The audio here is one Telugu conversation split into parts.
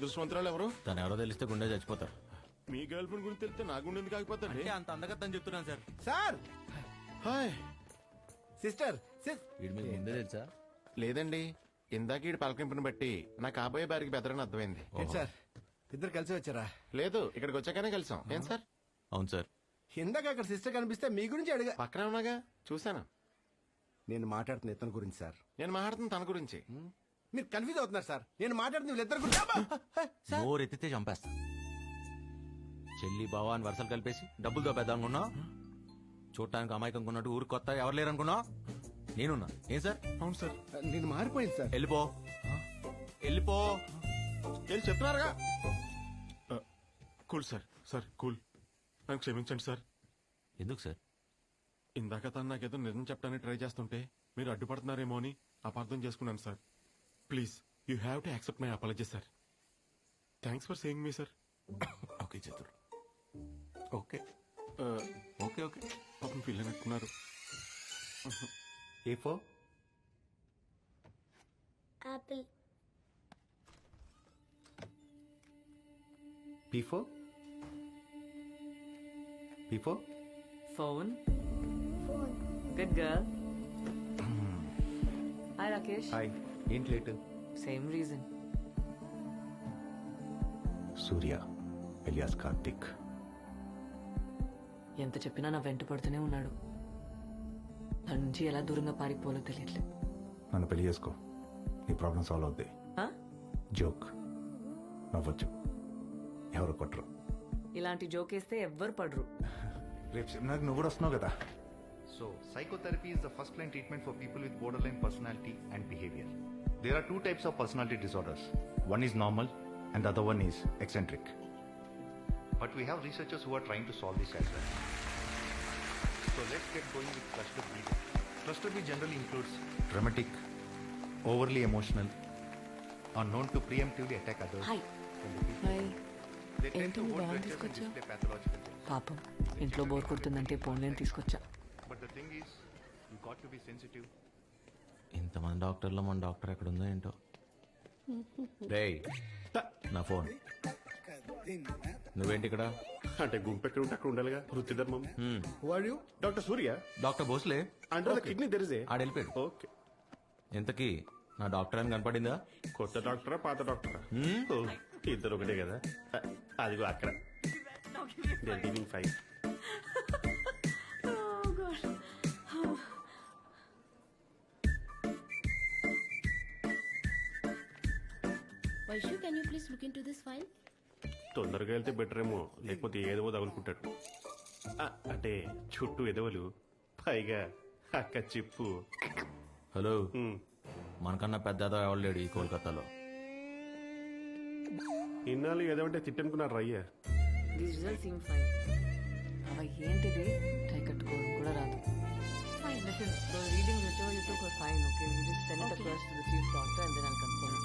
అదృష్టవంతురాలు ఎవరు? తను ఎవరో తెలిస్తే గుండె చచ్చిపోతారు. మీ గర్ల్ ఫ్రెండ్ గురించి తెలిస్తే నా గుండె ఎందుకు ఆగిపోతాండి? అంత అందగత్తని చెప్తున్నాను సార్. Sir hi. సిస్టర్ వీడి మీకు ముందే తెలుసా? లేదండి, ఇందాక ఈ పలకింపుని బట్టి నా కాబోయే బారికి బెదరని అర్థమైంది. ఏంటి సార్ ఇద్దరు కలిసి వచ్చారా? లేదు, ఇక్కడికి వచ్చాకనే కలిసాం. ఏం సార్? అవును సార్. ఇందాక అక్కడ సిస్టర్ కనిపిస్తే మీ గురించి అడిగా. పక్కనే ఉన్నాగా, చూసాను. నేను మాట్లాడుతున్న ఇతని గురించి సార్. నేను మాట్లాడుతున్న తన గురించి. మీరు కన్ఫ్యూజ్ అవుతున్నారు సార్. నేను మాట్లాడుతున్న వీళ్ళిద్దరు గురించి. అబ్బా! సార్, నోరు ఎత్తితే చంపేస్తా. చెల్లి బావా అని వరుసలు కలిపేసి డబ్బులు దోపేద్దాం అనుకున్నా. చూడటానికి అమాయకం కొన్నట్టు ఊరు కొత్త ఎవరు లేరు అనుకున్నా. నేనున్నా. ఏం సార్? అవును సార్. నేను మారిపోయింది సార్. వెళ్ళిపో వెళ్ళిపో. వెళ్ళి చెప్తున్నారుగా. Cool sir. Sir cool. నన్ను క్షమించండి సార్. ఎందుకు సార్? ఇందాక తను నాకేదో నిజం చెప్పడానికి ట్రై చేస్తుంటే మీరు అడ్డుపడుతున్నారేమో అని అపార్థం చేసుకున్నాను sir. Please you have to accept my apology sir. Thanks for saying me sir. Okay Chatur. Okay okay okay. పాపం ఫీల్ అయినట్టున్నారు. A four? Apple. P4? P4? Phone. Good girl. Hi Rakesh. Hi. ఏంటి late? Same reason. Surya alias Karthik. ఎంత చెప్పినా నా వెంట పడుతూనే ఉన్నాడు. నా నుంచి ఎలా దూరంగా పారిపోవాలో తెలియట్లేదు. నన్ను పెళ్లి చేసుకో, నీ ప్రాబ్లం సాల్వ్ అవుద్ది. ఆ? జోక్ నవ్వచ్చు, ఎవరు కొట్టరు. ఇలాంటి జోక్ వేస్తే ఎవ్వరు పడరు. రేపు సెమినార్కి నువ్వు కూడా వస్తున్నావు కదా. So, psychotherapy is the first line treatment for people with borderline personality and behavior. There are two types of personality disorders. One is normal and the other one is eccentric. But we have researchers who are trying to solve this as well. So let's get going with cluster B. Cluster B generally includes dramatic, overly emotional, are known to preemptively attack others. Hi. When they feel- hi. They tend ఏంటి to నువ్వు hold బాగా grudges and తీసుకొచ్చా? display pathological traits. పాపం ఇంట్లో బోర్ కొడుతుందంటే ఫోన్లేని తీసుకొచ్చా. But the thing is, you got to be sensitive. ఇంతమంది డాక్టర్లో మన డాక్టర్ ఎక్కడ ఉందో ఏంటో. రేయ్ నా ఫోన్. నువ్వేంటి ఇక్కడ? అంటే గుంపు ఎక్కడ ఉంటే అక్కడ ఉండాలిగా, వృత్తి ధర్మం. డాక్టర్ సూర్య. డాక్టర్ భోస్లే. అంటే కిడ్నీ తెరిసే. ఆడ వెళ్ళిపోయాడు. ఓకే. ఇంతకీ నా డాక్టర్ అని కనపడిందా? కొత్త డాక్టరా పాత డాక్టరా? ఓ, ఇద్దరు ఒకటే కదా. అదిగో అక్కడ. They're giving 5. Vaishu, can you please look into this file? తొందరగా వెళ్తే బెటర్ ఏమో, లేకపోతే ఏదో తగులుకుంటాడు. అంటే చుట్టూ ఎదవలు, పైగా అక్క చిప్పు. హలో, మనకన్నా పెద్ద ఎవరు లేడు ఈ కోల్కతాలో. ఇన్నాళ్ళు ఎదవంటే తిట్టనుకున్నారు అయ్యా. These results seem fine. అవి ఏంటిది? టై కట్టుకోవడం కూడా రాదు. Fine, listen, those readings whichever you took were fine, okay? You just send it across to the chief doctor and then I'll confirm it.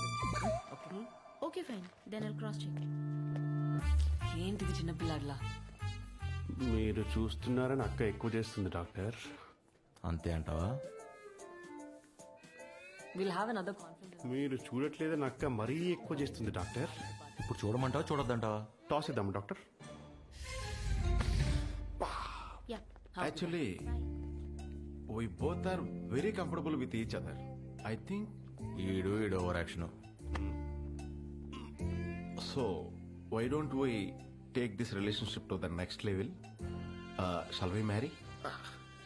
Okay? Okay, fine. Then I'll cross check. ఏంటిది చిన్నపిల్లాడ్లా? మీరు చూస్తున్నారని అక్క ఎక్కువ చేస్తుంది డాక్టర్. అంతే అంటావా? We'll have another conference. మీరు చూడట్లేదని అక్క మరీ ఎక్కువ చేస్తుంది డాక్టర్. ఇప్పుడు చూడమంటావా చూడొద్దంటావా? టాస్ ఇద్దాం doctor. Yeah. Actually we both are very comfortable with each other. I think ఈడు over action. so. Why don't we take this relationship to the next level? Shall we marry?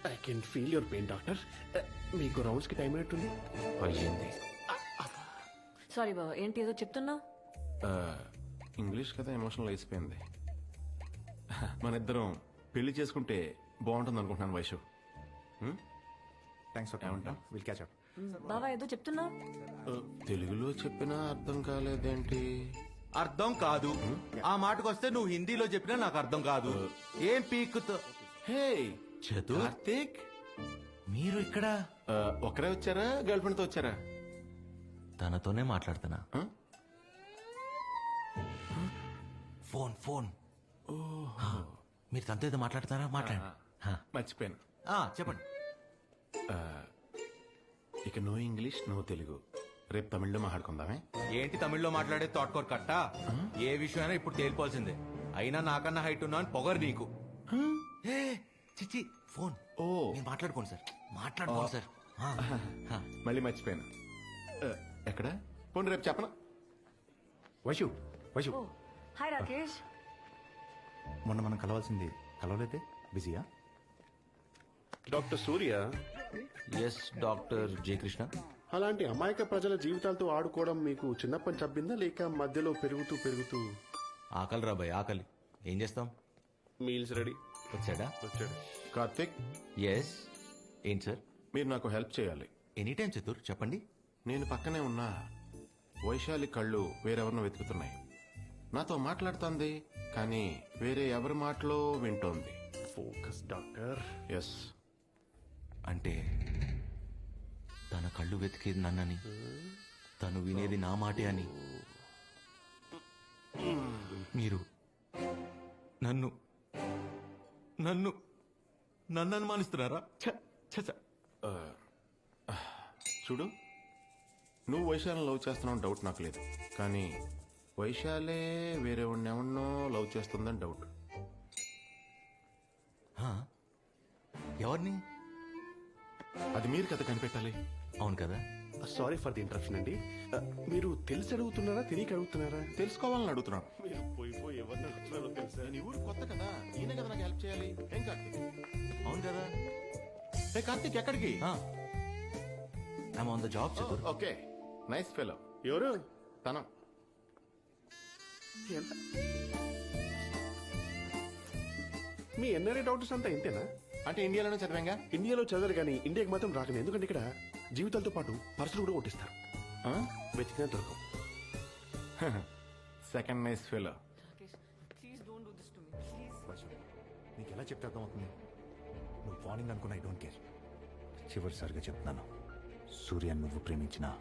I can feel your pain, doctor. మీకు రౌండ్స్ కి టైం అయినట్టుంది. అయ్యింది. సారీ బాబా, ఏంటి ఏదో చెప్తున్నా? ఇంగ్లీష్ కదా ఎమోషనల్ అయిపోయింది. మన ఇద్దరం పెళ్లి చేసుకుంటే బాగుంటుంది అనుకుంటున్నాను వైషు. థ్యాంక్స్ ఫర్ ఏమంటావ్? Will catch up. బాబా ఏదో చెప్తున్నా? తెలుగులో చెప్పినా అర్థం కాలేదేంటి? అర్థం కాదు. ఆ మాటకు వస్తే నువ్వు హిందీలో చెప్పినా నాకు అర్థం కాదు. ఏం పీకుతో? హే చతు, కార్తీక్, మీరు ఇక్కడ ఒకరే వచ్చారా గర్ల్ ఫ్రెండ్ తో వచ్చారా? తనతోనే మాట్లాడుతున్నా. Phone phone. మీరు తనతో ఏదో మాట్లాడుతున్నారా? మాట్లాడండి. మర్చిపోయాను. చెప్పండి. ఇక నో ఇంగ్లీష్ నో తెలుగు, రేపు తమిళ్లో మాట్లాడుకుందామే. ఏంటి తమిళ్లో మాట్లాడే తోటకూర కట్ట? ఏ విషయమైనా ఇప్పుడు తేలిపోవాల్సిందే. అయినా నాకన్నా హైట్ ఉన్నా అని పొగరు నీకు. ఏ, చిచ్చి ఫోన్. ఓ మీరు మాట్లాడుకోండి సార్, మాట్లాడుకోండి సార్. మళ్ళీ మర్చిపోయాను. ఎక్కడ పోనీ రేపు చెప్పనా? వైషు వైషు హాయ్ రాకేష్. మొన్న మనం కలవాల్సింది కలవలేదే, బిజీయా? డాక్టర్ సూర్య, ఎస్ డాక్టర్ జే కృష్ణ. అలాంటి అమాయక ప్రజల జీవితాలతో ఆడుకోవడం మీకు చిన్నప్పని చబ్బిందా లేక మధ్యలో పెరుగుతూ పెరుగుతూ? ఆకలి రా భయ్, ఆకలి. ఏం చేస్తాం? మీల్స్ రెడీ వచ్చాడా? వచ్చాడు. కార్తిక్, ఎస్. ఏంటి సార్? మీరు నాకు హెల్ప్ చేయాలి. ఎనీ టైం చతుర్, చెప్పండి. నేను పక్కనే ఉన్నా వైశాలి కళ్ళు వేరెవరినో వెతుకుతున్నాయి. నాతో మాట్లాడుతోంది కానీ వేరే ఎవరి మాటలో వింటోంది. Focus doctor. ఎస్, అంటే తన కళ్ళు వెతికేది నన్నని, తను వినేది నా మాటే అని. మీరు నన్ను నన్ను నన్ను అనుమానిస్తున్నారా? ఛ, ఛ, ఛ. చూడు, నువ్వు వైశాలిని లవ్ చేస్తున్నావు డౌట్ నాకు లేదు. కానీ వైశాలే వేరే ఎవరినో లవ్ చేస్తుందని డౌట్. హా? ఎవరిని? అది మీరు కదా కనిపెట్టాలి. అవును కదా. సారీ ఫర్ ది ఇంటరప్షన్ అండి. మీరు తెలిసి అడుగుతున్నారా తెలియక అడుగుతున్నారా? తెలుసుకోవాలని అడుగుతున్నాను. మీరు పోయి ఎవరిని అడుగుతున్నారో తెలుసా? నేను ఈ ఊరు కొత్త కదా, ఈయన కదా నాకు హెల్ప్ చేయాలి. ఏం కార్తీక్? అవును కదా. ఏ కార్తీక్, ఎక్కడికి? I'm on the job చతుర్. Okay, nice fellow. ఎవరు? తనం. ఎంత? మీ ఎన్ఆర్ఐ డాక్టర్స్ అంతా ఇంతేనా? అంటే ఇండియాలోనే చదివాంగా. ఇండియాలో చదవరు కానీ ఇండియాకి మాత్రం రాకనే. ఎందుకంటే ఇక్కడ జీవితాలతో పాటు పర్సులు కూడా కొట్టిస్తారు. వెతికినా దొరకవు. Second nice fellow. Rakesh, please don't do this to me please. నీకు ఎలా చెప్తే అర్థమవుతుంది? నువ్వు ఫానింగ్ అనుకున్నా ఐ డోంట్ కేర్. చివరిసారిగా చెప్తున్నాను, సూర్య నువ్వు ప్రేమించినా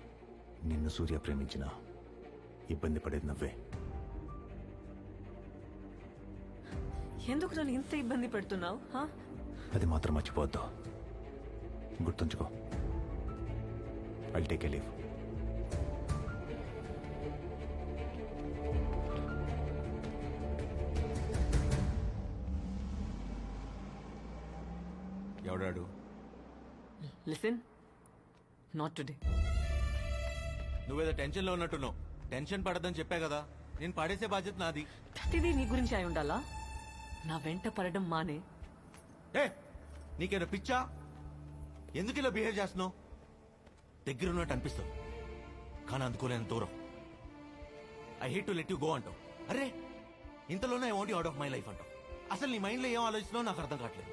నిన్ను సూర్య ప్రేమించినా ఇబ్బంది పడేది నువ్వే. ఎందుకు నన్ను ఇంత ఇబ్బంది పెడుతున్నావు? అది మాత్రం మర్చిపోవద్దు, గుర్తుంచుకో. I'll take a leave. ఎవడాడు? Listen, not today. నువ్వేదో టెన్షన్ లో ఉన్నట్టున్నావు. టెన్షన్ పడద్దని చెప్పా కదా. నేను పడేసే బాధ్యత నాది. ప్రతిదీ నీ గురించి అయి ఉండాలా? నా వెంట పడడం మానే. ఏ, నీకేదో పిచ్చా? ఎందుకు ఇలా బిహేవ్ చేస్తున్నావు? దగ్గర ఉన్నట్టు అనిపిస్తావు కానీ అందుకోలేని దూరం. I hate to let you go అంటావు. అరే, ఇంతలోనే I want you out of my life అంటావు. అసలు నీ మైండ్ లో ఏం ఆలోచిస్తున్నావు నాకు అర్థం కావట్లేదు.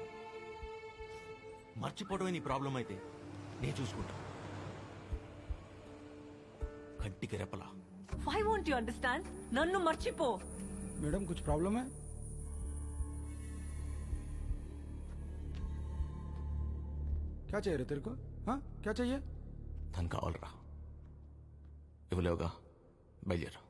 మర్చిపోవడమే నీ ప్రాబ్లం అయితే నేను చూసుకుంటా. కంటికి రెప్పలా. Why won't you understand? నన్ను మర్చిపో. मैडम कुछ प्रॉब्लम है? क्या चाहिए रे तेरे को? हाँ क्या चाहिए? తను కావాలరా. ఇవ్వలేవుగా, బయలుదేరా.